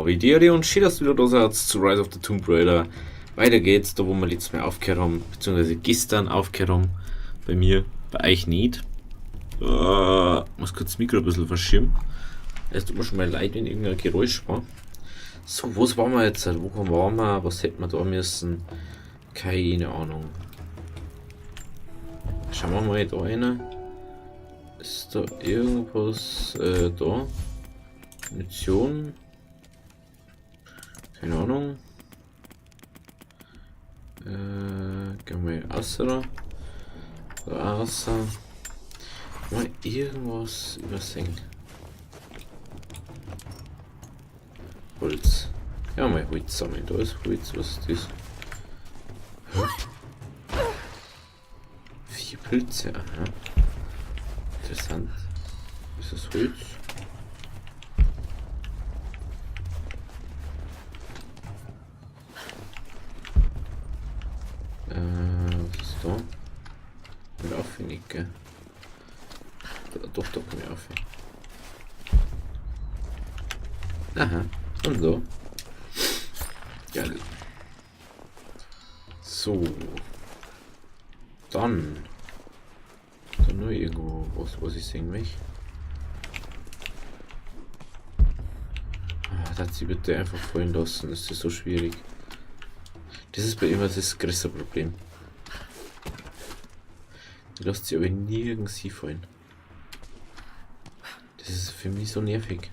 Avideri und schön, dass du wieder da seid zu Rise of the Tomb Raider. Weiter geht's, da wo wir letztes Mal aufgehört haben, beziehungsweise gestern aufgehört haben. Bei mir, bei euch nicht. Muss kurz das Mikro ein bisschen verschieben. Es tut mir schon mal leid, wenn irgendein Geräusch war. So, was waren wir jetzt? Wo waren wir? Was hätten wir da müssen? Keine Ahnung. Schauen wir mal da rein. Ist da irgendwas da? Mission? Keine Ahnung. Gehen wir außer. Da außer. Mal irgendwas übersehen. Holz. Ja, mal Holz sammeln. Da ist Holz. Was ist das? Hä? 4 Pilze. Aha. Interessant. Ist das Holz? Was ist da? Mit aufwendig, gell? Doch, komm ich auf. Aha, und so. Geil. So. Dann. Da nur irgendwo was ich sehen möchte. Das sie bitte einfach fallen lassen, das ist so schwierig. Das ist bei immer das größte Problem. Du lässt sie aber nirgends fallen. Das ist für mich so nervig.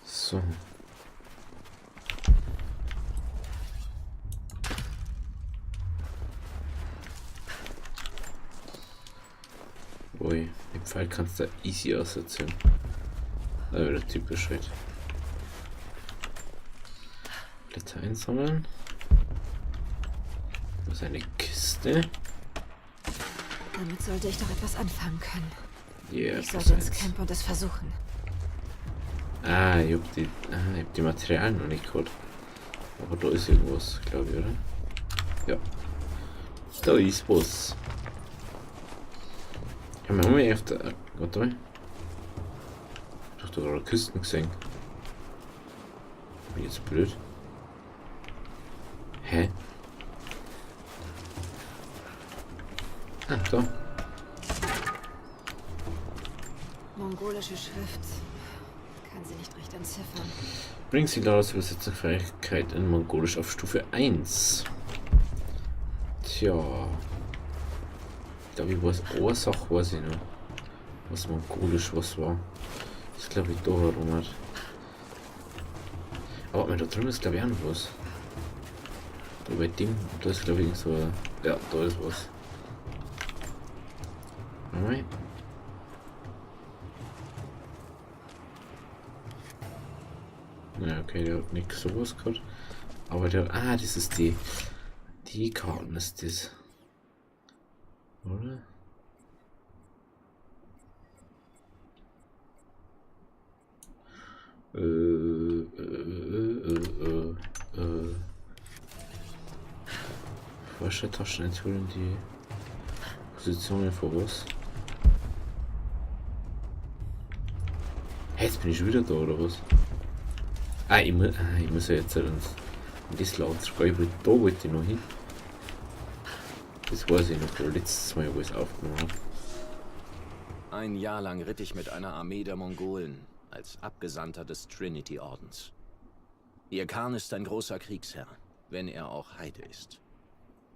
So. Ui, im Fall kannst du easy auserzählen. Aber der typisch halt. Blätter einsammeln. Das ist eine Kiste. Damit sollte ich doch etwas anfangen können. Yeah, ich sollte ins Camp und es versuchen. Ich hab die Materialien noch nicht gehabt. Aber da ist irgendwas, glaube ich, oder? Ja. Da ist was. Ja, wir haben ja öfter. Warte mal. Ich hab da gerade Küsten gesehen. Bin jetzt blöd. Hä? Ah, da. Mongolische Schrift. Kann sie nicht recht entziffern. Bring sie Laras Übersetzungsfähigkeit in Mongolisch auf Stufe 1. Tja. Da wie was Ursache weiß ich noch. Was Mongolisch was war. Das glaube ich da herum hat. Aber da drüben ist glaube ich auch noch was. Da bei dem, da ist glaube ich so. Ja, da ist was. Alright. Ja, okay, der hat nichts sowas gehabt. Aber der. Ah, das ist die. Die Karten ist das. Oder? Forschertaschen enthüllen die Positionen vor was? Hey, jetzt bin ich schon wieder da, oder was? Ich muss ja jetzt in das Land schreiben, da wollte ich noch hin. Das weiß ich noch, letztes Mal, wo ich es aufgenommen habe. Ein Jahr lang ritt ich mit einer Armee der Mongolen als Abgesandter des Trinity-Ordens. Ihr Khan ist ein großer Kriegsherr, wenn er auch Heide ist.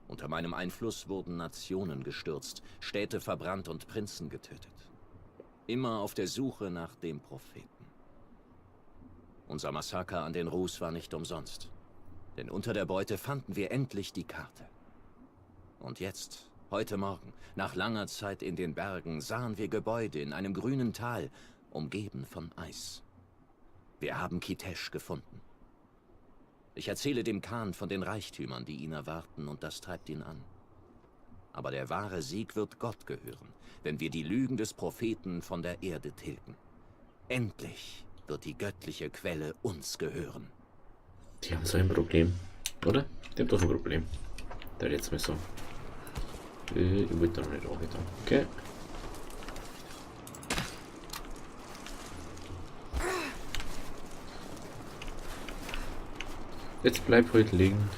Unter meinem Einfluss wurden Nationen gestürzt, Städte verbrannt und Prinzen getötet. Immer auf der Suche nach dem Propheten. Unser Massaker an den Rus war nicht umsonst. Denn unter der Beute fanden wir endlich die Karte. Und jetzt, heute Morgen, nach langer Zeit in den Bergen, sahen wir Gebäude in einem grünen Tal, umgeben von Eis. Wir haben Kitesh gefunden. Ich erzähle dem Khan von den Reichtümern, die ihn erwarten, und das treibt ihn an. Aber der wahre Sieg wird Gott gehören, wenn wir die Lügen des Propheten von der Erde tilgen. Endlich wird die göttliche Quelle uns gehören. Die haben so ein Problem, oder? Die haben doch ein Problem. Da jetzt mal so. Ich will da nicht auch wieder. Okay. Jetzt bleib heute liegen.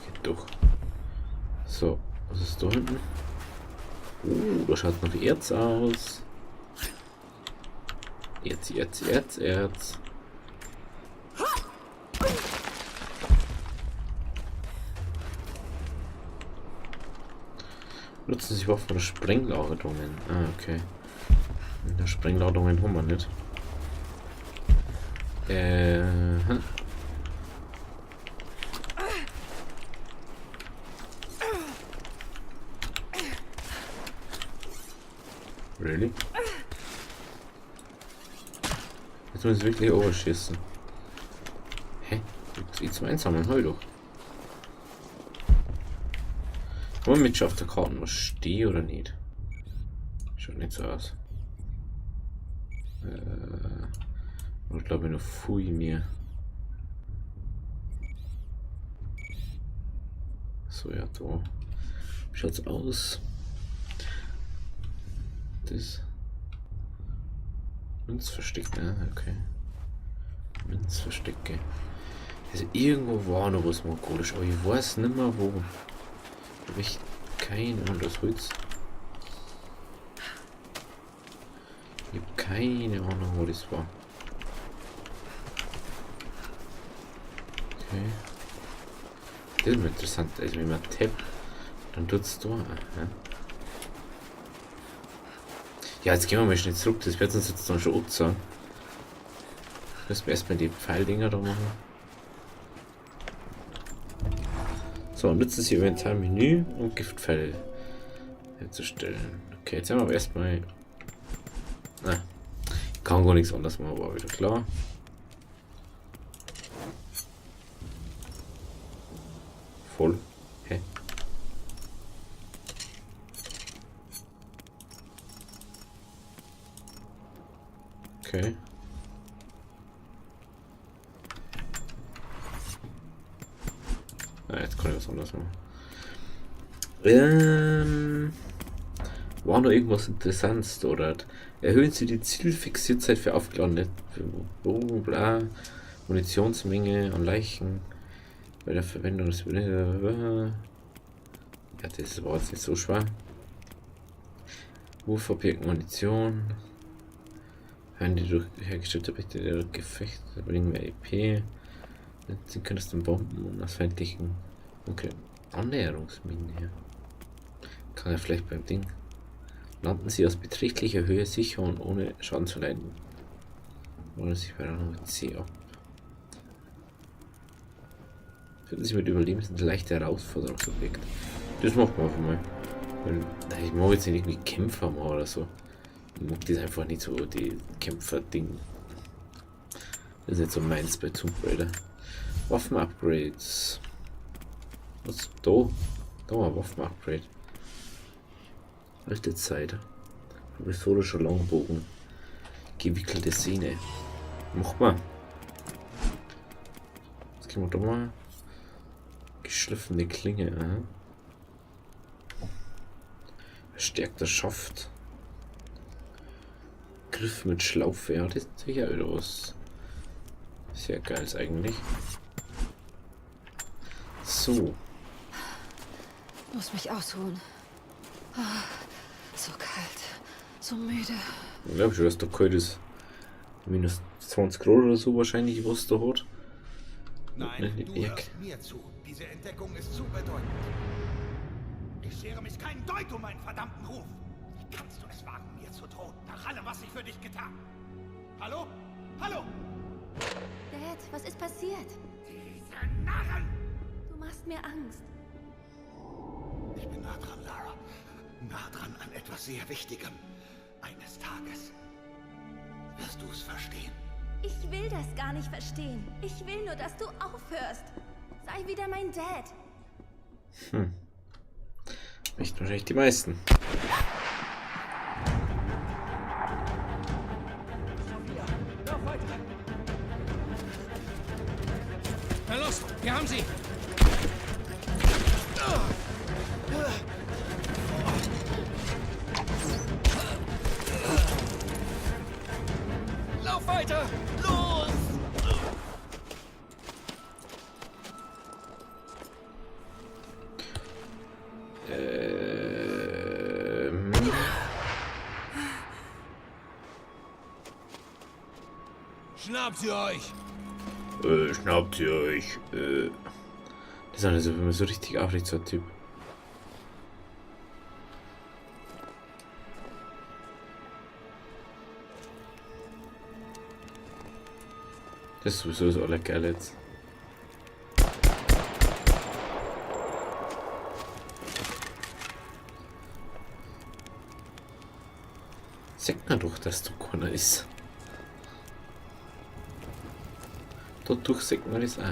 Geht doch. So, was ist da hinten? Da schaut noch wie Erz aus. Erz. Nutzen sich Waffen oder Sprengladungen. Ah, okay. Sprengladungen haben wir nicht. Really? Jetzt muss ich wirklich overschießen. Hä? Gibt's eh zum Einsammeln? Hol doch. Kann man mit auf der Karte was stehen oder nicht? Schaut nicht so aus. Ich glaube noch viel mehr. So, ja, da schaut's aus. Das Münzversteck, ne? Okay. Münzverstecke. Also irgendwo war noch was mongolisch, aber ich weiß nicht mehr wo. Habe ich keine Ahnung, das Holz. Ich habe keine Ahnung, wo das war. Okay. Das ist interessant, also wenn man tappt, dann tut es da. Ja. Ja, jetzt gehen wir mal schnell zurück, das wird uns jetzt dann schon absagen. Müssen wir erstmal die Pfeildinger da machen. So, nutzt das Inventarmenü und Giftpfeile herzustellen. Okay, jetzt haben wir aber erstmal. Ich kann gar nichts anderes machen, war wieder klar. Voll. Hä? Okay. Jetzt kann ich was anderes machen. War noch irgendwas Interessantes dort? Erhöhen Sie die Zielfixierzeit für aufgeladene bla, Munitionsmenge an Leichen bei der Verwendung des. Ja, das war jetzt nicht so schwer. Wurfobjekt Munition. Hören die durch hergestellte Objekte der Gefechte bringen mehr EP. Sie können es den Bomben und aus feindlichen. Okay. Annäherungsminen hier. Kann er vielleicht beim Ding. Landen Sie aus beträchtlicher Höhe sicher und ohne Schaden zu leiden. Oder sich bei der Nummer C ab. Finden Sie mit Überleben eine leichte Herausforderungsobjekt. Das macht man einfach mal. Weil, ich mag jetzt nicht irgendwie Kämpfer machen oder so. Ich mag das einfach nicht so, die Kämpfer-Ding. Das ist nicht so meins bei Tomb Raider. Waffen-Upgrades. Was? Da? Da war Waffen-Upgrade. Alte Zeit. Provisorischer Langbogen. Gewickelte Sehne. Mach mal. Jetzt gehen wir da mal. Geschliffene Klinge. Verstärkter Schaft. Griff mit Schlaufe. Ja, das ist sicher wieder was sehr geil eigentlich. So. Muss mich ausruhen. So kalt. So müde. Ich glaube schon, dass da kalt ist. Minus 20 Grad oder so wahrscheinlich, was da hat. Nein, du hörst mir zu. Diese Entdeckung ist zu bedeutend. Ich schere mich keinen Deut um meinen verdammten Ruf. Wie kannst du es wagen, mir zu drohen, nach allem, was ich für dich getan? Hallo? Hallo? Dad, was ist passiert? Diese Narren! Du machst mir Angst. Ich bin nah dran, Lara. Nah dran an etwas sehr Wichtigem. Eines Tages wirst du es verstehen. Ich will das gar nicht verstehen. Ich will nur, dass du aufhörst. Sei wieder mein Dad. Nicht wahrscheinlich die meisten. Na los, wir haben sie! Schnappt sie euch! Schnappt ihr euch. Das ist also immer so richtig aufrecht, so ein Typ. Das ist sowieso so alle geil jetzt. Sagt man doch, dass da keiner ist. Dadurch sagt man das auch.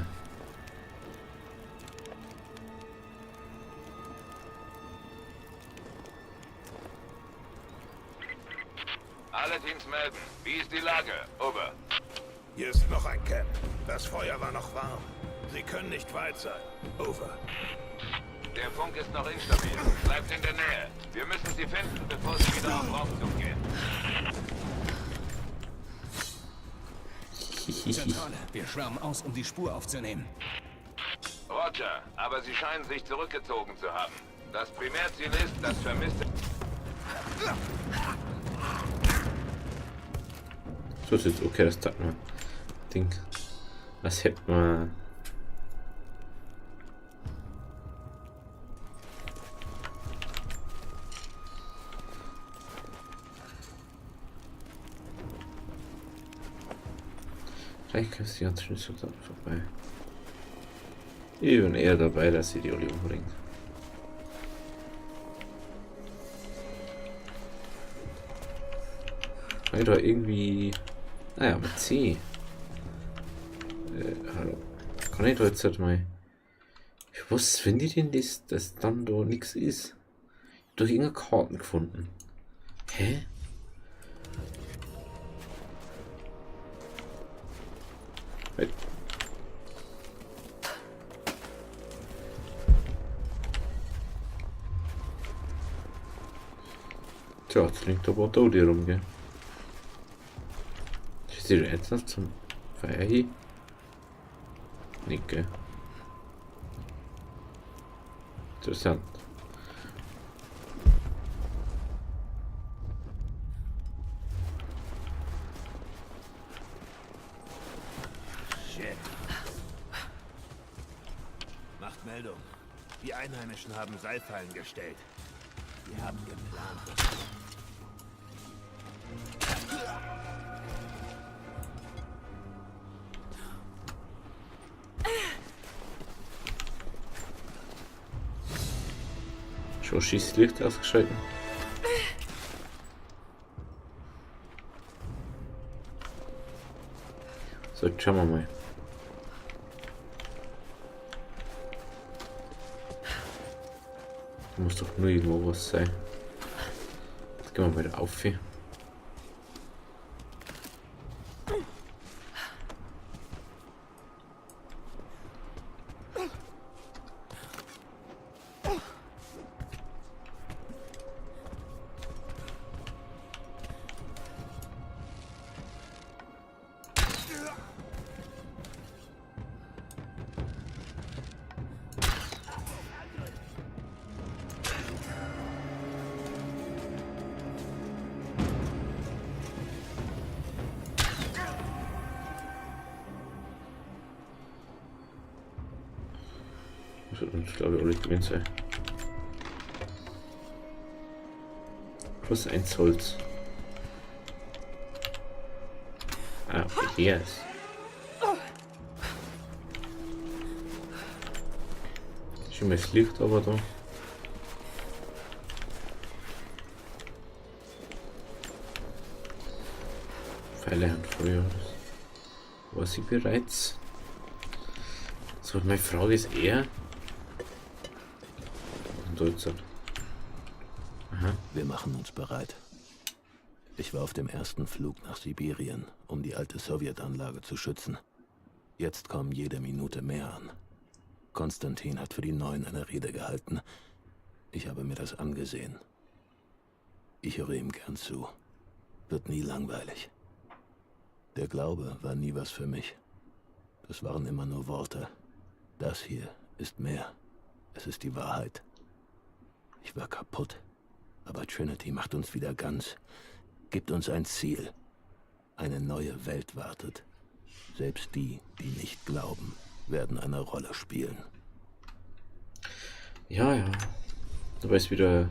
Alle Teams melden. Wie ist die Lage? Over. Hier ist noch ein Camp. Das Feuer war noch warm. Sie können nicht weit sein. Over. Der Funk ist noch instabil. Bleibt in der Nähe. Wir müssen sie finden, bevor sie wieder auf Raumzug gehen. Zentrale, wir schwärmen aus, um die Spur aufzunehmen. Roger, aber sie scheinen sich zurückgezogen zu haben. Das Primärziel ist das vermisste... So ist jetzt okay, das sagt man. Ding. Was hätte man. Vielleicht kannst du ganz schön so vorbei. Ich bin eher dabei, dass sie die Oli umbringt. Kann ich da irgendwie. Naja, mit C. Hallo. Kann ich da jetzt halt mal. Was finde ich denn das, dass dann da nichts ist? Ich hab doch irgendeine Karten gefunden. Hä? Wait. Tja, jetzt liegt aber da die rum, gell? Ist die jetzt noch zum Feier hier? Nicht, gell? Interessant. Shit. Macht Meldung. Die Einheimischen haben Seilfallen gestellt. Wir haben geplant. Schon Schießlicht ausgeschalten. So, jetzt schauen wir mal. Da muss doch nur irgendwo was sein. Jetzt gehen wir wieder auf hier. Das wird uns, glaube ich, alle gewinnt sein. Plus 1 Holz. Ah, okay, der ist. Schon mal das Licht aber da. Pfeile und Feuer. War sie bereits? So, meine Frage ist eher. Aha. Wir machen uns bereit. Ich war auf dem ersten Flug nach Sibirien, um die alte Sowjetanlage zu schützen. Jetzt kommen jede Minute mehr an. Konstantin hat für die Neuen eine Rede gehalten. Ich habe mir das angesehen. Ich höre ihm gern zu. Wird nie langweilig. Der Glaube war nie was für mich. Das waren immer nur Worte. Das hier ist mehr. Es ist die Wahrheit. Ich war kaputt. Aber Trinity macht uns wieder ganz. Gibt uns ein Ziel. Eine neue Welt wartet. Selbst die, die nicht glauben, werden eine Rolle spielen. Ja, ja. Aber ist wieder...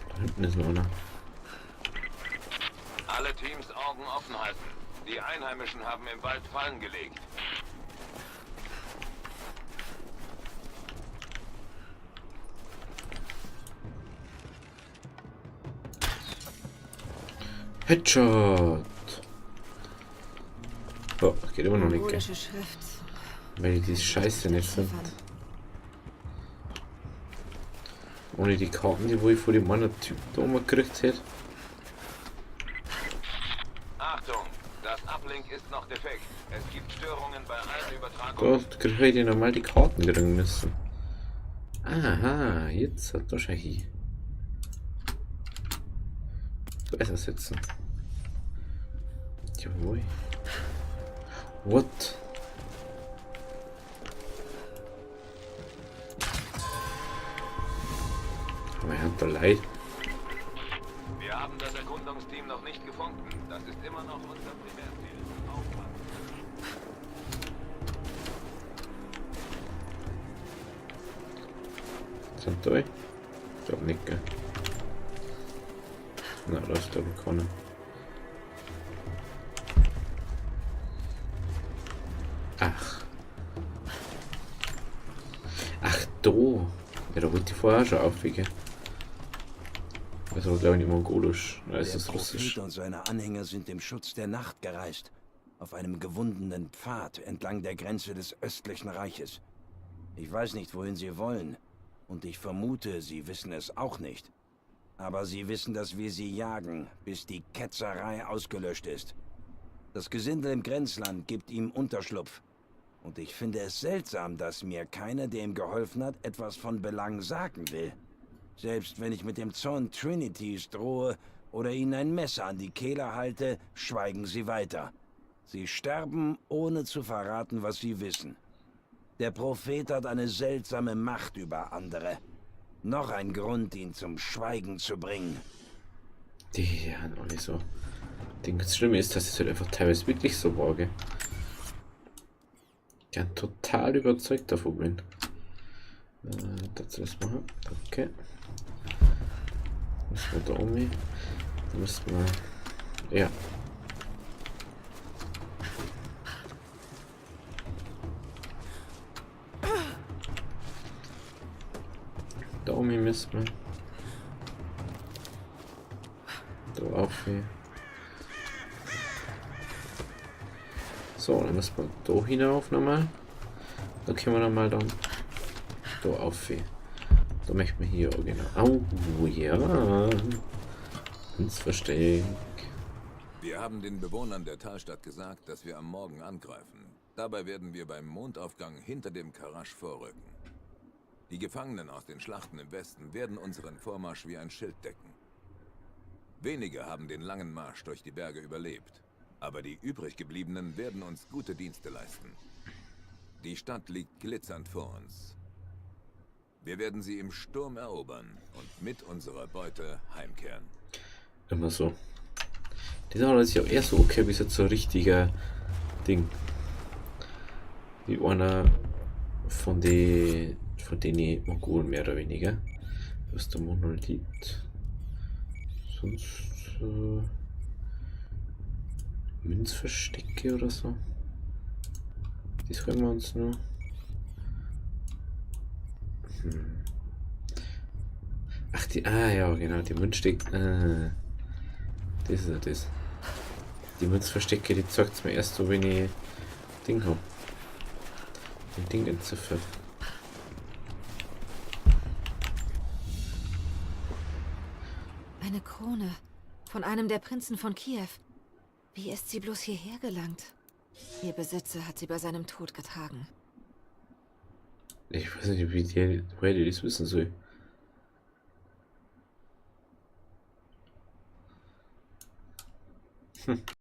Da hinten ist noch einer. Alle Teams Augen offen halten. Die Einheimischen haben im Wald Fallen gelegt. Headshot! Oh, geht immer noch nicht, gell? Mongolische Schrift. Weil die Scheiße nicht sind. Ohne die Karten, die wo ich vor dem anderen Typ da oben gekriegt hätte. Achtung, das Uplink ist noch defekt. Es gibt Störungen bei allen Übertragungen. Da hätte ich nochmal die Karten kriegen müssen. Aha, jetzt hat er schon hier. Besser sitzen. Jawohl. What? Aber er hat da leid. Wir haben das Erkundungsteam noch nicht gefunden. Das ist immer noch unser Primärziel. Aufpassen. Sind da? Ich glaub nicht, gell? Na, da ist der keiner. Ach. Ach, da. Ja, da wollte ich vorher schon aufwägen. Also, glaube ich, nicht mongolisch. Da ist es russisch. Und seine Anhänger sind im Schutz der Nacht gereist. Auf einem gewundenen Pfad entlang der Grenze des östlichen Reiches. Ich weiß nicht, wohin sie wollen. Und ich vermute, sie wissen es auch nicht. Aber sie wissen, dass wir sie jagen, bis die Ketzerei ausgelöscht ist. Das Gesindel im Grenzland gibt ihm Unterschlupf. Und ich finde es seltsam, dass mir keiner, der ihm geholfen hat, etwas von Belang sagen will. Selbst wenn ich mit dem Zorn Trinities drohe oder ihnen ein Messer an die Kehle halte, schweigen sie weiter. Sie sterben, ohne zu verraten, was sie wissen. Der Prophet hat eine seltsame Macht über andere. Noch ein Grund, ihn zum Schweigen zu bringen. Die haben auch nicht so. Das Schlimme ist, dass ich halt einfach teilweise wirklich so wage. Ich bin total überzeugt davon bin. Dazu das machen. Okay. Müssen wir da um. Da müssen wir. Ja. Da um müssen wir. Da auf. So, dann müssen wir da hinauf nochmal. Da können wir nochmal dann da auf. Da möchten wir hier auch genau. Oh ja. Ins Versteck. Wir haben den Bewohnern der Talstadt gesagt, dass wir am Morgen angreifen. Dabei werden wir beim Mondaufgang hinter dem Karasch vorrücken. Die Gefangenen aus den Schlachten im Westen werden unseren Vormarsch wie ein Schild decken. Wenige haben den langen Marsch durch die Berge überlebt, aber die übriggebliebenen werden uns gute Dienste leisten. Die Stadt liegt glitzernd vor uns. Wir werden sie im Sturm erobern und mit unserer Beute heimkehren. Immer so. Die Sache ist ja auch eher so okay, bis jetzt so ein richtiger Ding. Wie einer von den Mongolen mehr oder weniger. Das ist der Monolith. Sonst Münzverstecke oder so. Das hören wir uns nur. Ach, die. Ah ja, genau, die Münzverstecke. Das ist ja das. Die Münzverstecke, die zeigt es mir erst so, wenn ich Ding habe. Den Ding entziffert. Eine Krone. Von einem der Prinzen von Kiew. Wie ist sie bloß hierher gelangt? Ihr Besitzer hat sie bei seinem Tod getragen. Ich weiß nicht, woher die das wissen soll.